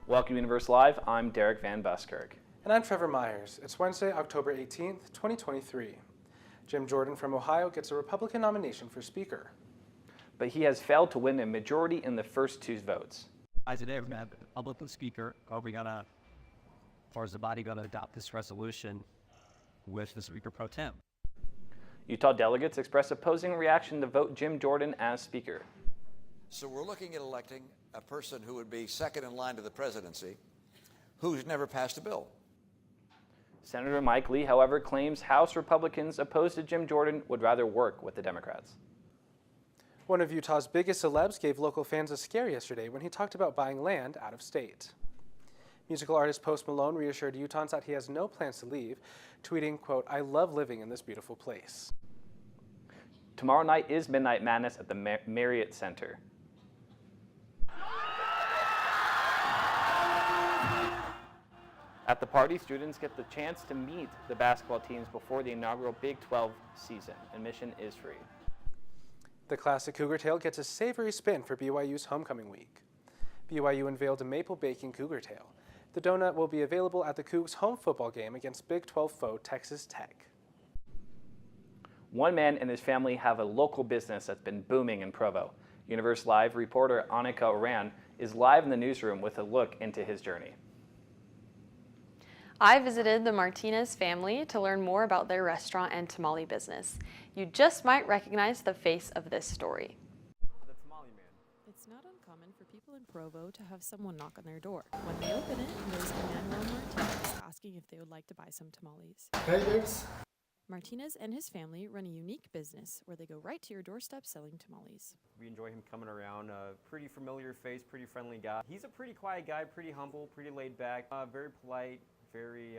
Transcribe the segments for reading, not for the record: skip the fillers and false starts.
Welcome to Universe Live. I'm Derek Van Buskirk. And I'm Trevor Myers. It's Wednesday, October 18th, 2023. Jim Jordan from Ohio gets a Republican nomination for Speaker. But he has failed to win a majority in the first two votes. As it is, man, Republican Speaker, are we gonna, or is the body gonna adopt this resolution with the Speaker pro tem? Utah delegates expressed opposing reaction to vote Jim Jordan as Speaker. So we're looking at electing a person who would be second in line to the presidency, who's never passed a bill. Senator Mike Lee, however, claims House Republicans opposed to Jim Jordan would rather work with the Democrats. One of Utah's biggest celebs gave local fans a scare yesterday when he talked about buying land out of state. Musical artist Post Malone reassured Utahns that he has no plans to leave, tweeting, quote, "I love living in this beautiful place." Tomorrow night is Midnight Madness at the Marriott Center. At the party, students get the chance to meet the basketball teams before the inaugural Big 12 season. Admission is free. The classic Cougar Tail gets a savory spin for BYU's homecoming week. BYU unveiled a maple bacon Cougar Tail. The donut will be available at the Cougs' home football game against Big 12 foe Texas Tech. One man and his family have a local business that's been booming in Provo. Universe Live reporter Annika Oran is live in the newsroom with a look into his journey. I visited the Martinez family to learn more about their restaurant and tamale business. You just might recognize the face of this story. The Tamale Man. It's not uncommon for people in Provo to have someone knock on their door. When they open it, there's Emmanuel Martinez asking if they would like to buy some tamales. Hey, James. Martinez and his family run a unique business where they go right to your doorstep selling tamales. We enjoy him coming around. Pretty familiar face, pretty friendly guy. He's a pretty quiet guy, pretty humble, pretty laid back, very polite. Very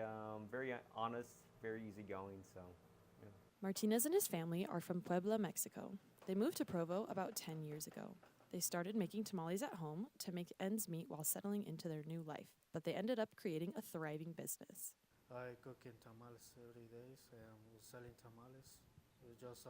honest, very easygoing. So, yeah. Martinez and his family are from Puebla, Mexico. They moved to Provo about 10 years ago. They started making tamales at home to make ends meet while settling into their new life, but they ended up creating a thriving business. I cook in tamales every day, and we're selling tamales. We just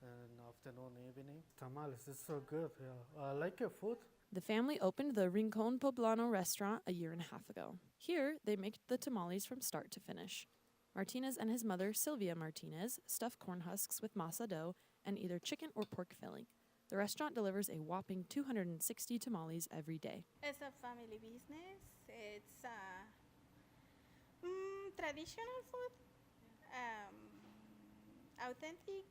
in afternoon, evening. Tamales is so good. Yeah, I like your food. The family opened the Rincon Poblano restaurant a year and a half ago. Here, they make the tamales from start to finish. Martinez and his mother, Sylvia Martinez, stuff corn husks with masa dough and either chicken or pork filling. The restaurant delivers a whopping 260 tamales every day. It's a family business. It's traditional food, authentic.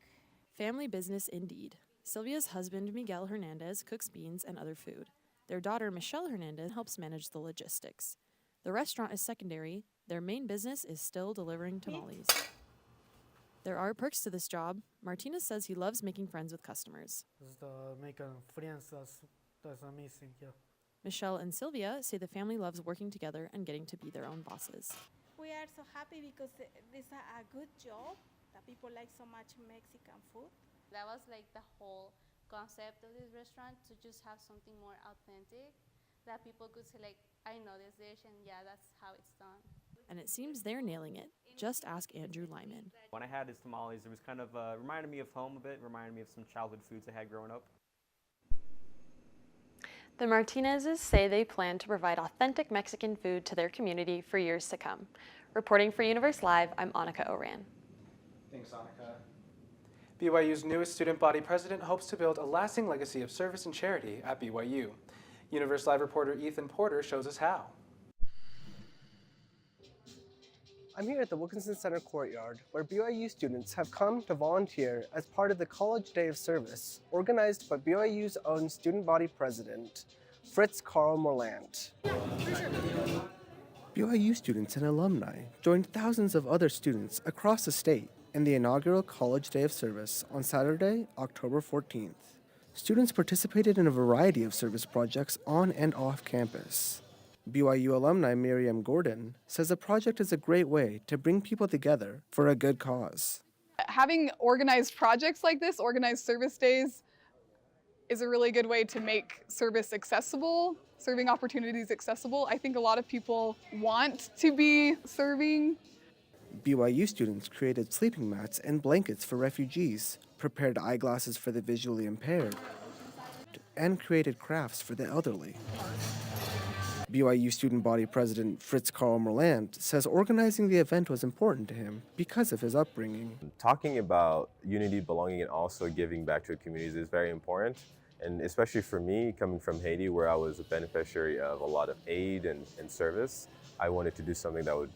Family business indeed. Sylvia's husband, Miguel Hernandez, cooks beans and other food. Their daughter, Michelle Hernandez, helps manage the logistics. The restaurant is secondary. Their main business is still delivering tamales. There are perks to this job. Martinez says he loves making friends with customers. Making friends, that's amazing, yeah. Michelle and Sylvia say the family loves working together and getting to be their own bosses. We are so happy because this is a good job that people like so much Mexican food. That was like the whole concept of this restaurant, to just have something more authentic that people could say like, I know this dish and yeah, that's how it's done. And it seems they're nailing it. Just ask Andrew Lyman. When I had his tamales, it was kind of reminded me of home a bit, reminded me of some childhood foods I had growing up. The Martinezes say they plan to provide authentic Mexican food to their community for years to come. Reporting for Universe Live, I'm Annika Oran. Thanks, Annika. BYU's newest student body president hopes to build a lasting legacy of service and charity at BYU. Universe Live reporter Ethan Porter shows us how. I'm here at the Wilkinson Center courtyard, where BYU students have come to volunteer as part of the College Day of Service, organized by BYU's own student body president, Fritz Karl Morland. BYU students and alumni joined thousands of other students across the state in the inaugural College Day of Service on Saturday, October 14th. Students participated in a variety of service projects on and off campus. BYU alumni Miriam Gordon says the project is a great way to bring people together for a good cause. Having organized projects like this, organized service days, is a really good way to make service accessible, serving opportunities accessible. I think a lot of people want to be serving. BYU students created sleeping mats and blankets for refugees, prepared eyeglasses for the visually impaired, and created crafts for the elderly. BYU Student Body President Fritz Karl Merland says organizing the event was important to him because of his upbringing. Talking about unity, belonging, and also giving back to the communities is very important. And especially for me, coming from Haiti, where I was a beneficiary of a lot of aid and service, I wanted to do something that would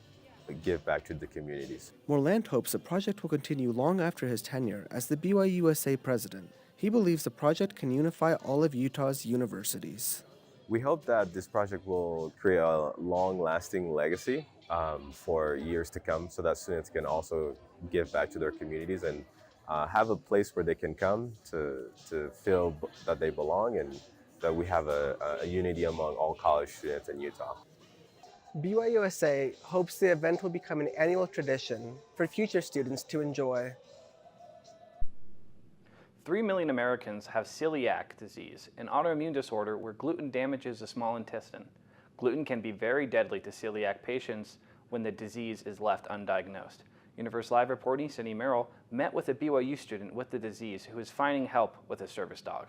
give back to the communities. Merland hopes the project will continue long after his tenure as the BYU USA president. He believes the project can unify all of Utah's universities. We hope that this project will create a long-lasting legacy for years to come so that students can also give back to their communities and have a place where they can come to feel that they belong and that we have a unity among all college students in Utah. BYUSA hopes the event will become an annual tradition for future students to enjoy. 3 million Americans have celiac disease, an autoimmune disorder where gluten damages the small intestine. Gluten can be very deadly to celiac patients when the disease is left undiagnosed. Universe Live reporting Cindy Merrill met with a BYU student with the disease who is finding help with a service dog.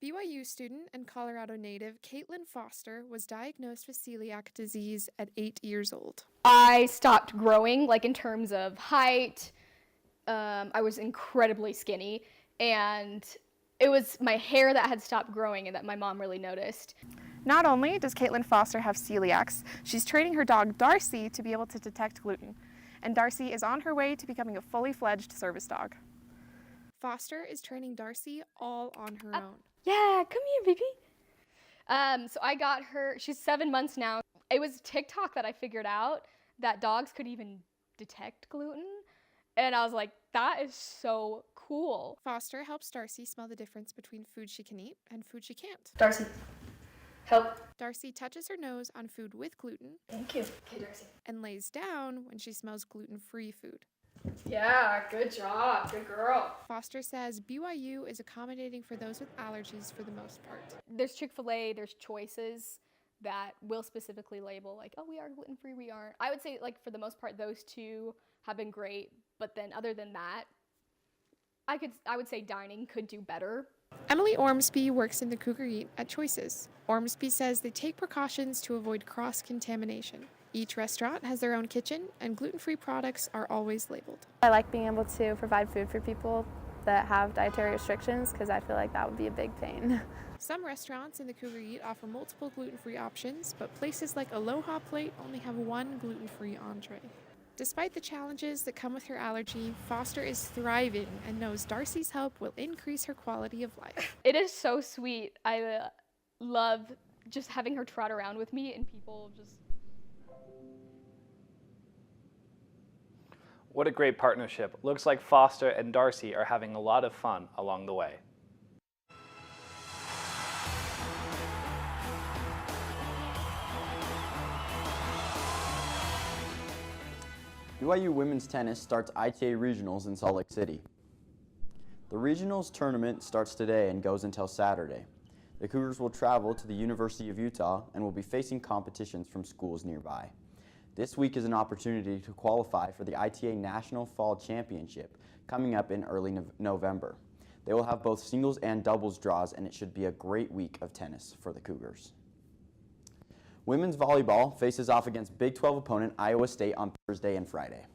BYU student and Colorado native Caitlin Foster was diagnosed with celiac disease at 8 years old. I stopped growing, like in terms of height. I was incredibly skinny, and it was my hair that had stopped growing and that my mom really noticed. Not only does Caitlin Foster have celiacs, she's training her dog Darcy to be able to detect gluten. And Darcy is on her way to becoming a fully fledged service dog. Foster is training Darcy all on her own. Yeah, come here, baby. So I got her, she's 7 months now. It was TikTok that I figured out that dogs could even detect gluten. And I was like, that is so cool. Foster helps Darcy smell the difference between food she can eat and food she can't. Darcy, help. Darcy touches her nose on food with gluten. Thank you. Okay, Darcy. And lays down when she smells gluten-free food. Yeah, good job. Good girl. Foster says BYU is accommodating for those with allergies for the most part. There's Chick-fil-A, there's Choices that will specifically label like, oh, we are gluten-free, we aren't. I would say, like, for the most part, those two have been great. But then other than that, I would say dining could do better. Emily Ormsby works in the Cougar Eat at Choices. Ormsby says they take precautions to avoid cross-contamination. Each restaurant has their own kitchen, and gluten-free products are always labeled. I like being able to provide food for people that have dietary restrictions because I feel like that would be a big pain. Some restaurants in the Cougar Eat offer multiple gluten-free options, but places like Aloha Plate only have one gluten-free entree. Despite the challenges that come with her allergy, Foster is thriving and knows Darcy's help will increase her quality of life. It is so sweet. I love just having her trot around with me and people just... What a great partnership. Looks like Foster and Darcy are having a lot of fun along the way. BYU women's tennis starts ITA regionals in Salt Lake City. The regionals tournament starts today and goes until Saturday. The Cougars will travel to the University of Utah and will be facing competitions from schools nearby. This week is an opportunity to qualify for the ITA National Fall Championship coming up in early November. They will have both singles and doubles draws, and it should be a great week of tennis for the Cougars. Women's volleyball faces off against Big 12 opponent Iowa State on Thursday and Friday.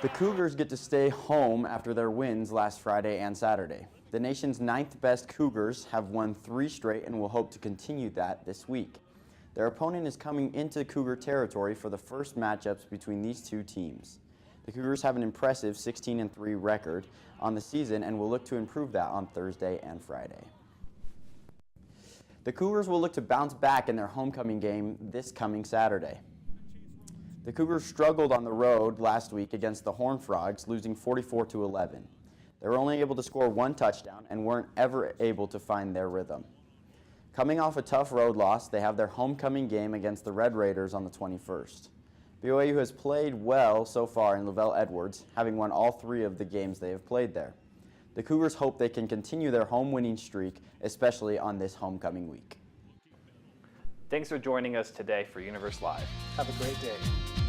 The Cougars get to stay home after their wins last Friday and Saturday. The nation's 9th best Cougars have won 3 straight and will hope to continue that this week. Their opponent is coming into Cougar territory for the first matchups between these two teams. The Cougars have an impressive 16-3 record on the season and will look to improve that on Thursday and Friday. The Cougars will look to bounce back in their homecoming game this coming Saturday. The Cougars struggled on the road last week against the Horned Frogs, losing 44-11. They were only able to score 1 touchdown and weren't ever able to find their rhythm. Coming off a tough road loss, they have their homecoming game against the Red Raiders on the 21st. BYU has played well so far in Lavelle Edwards, having won all 3 of the games they have played there. The Cougars hope they can continue their home winning streak, especially on this homecoming week. Thanks for joining us today for Universe Live. Have a great day.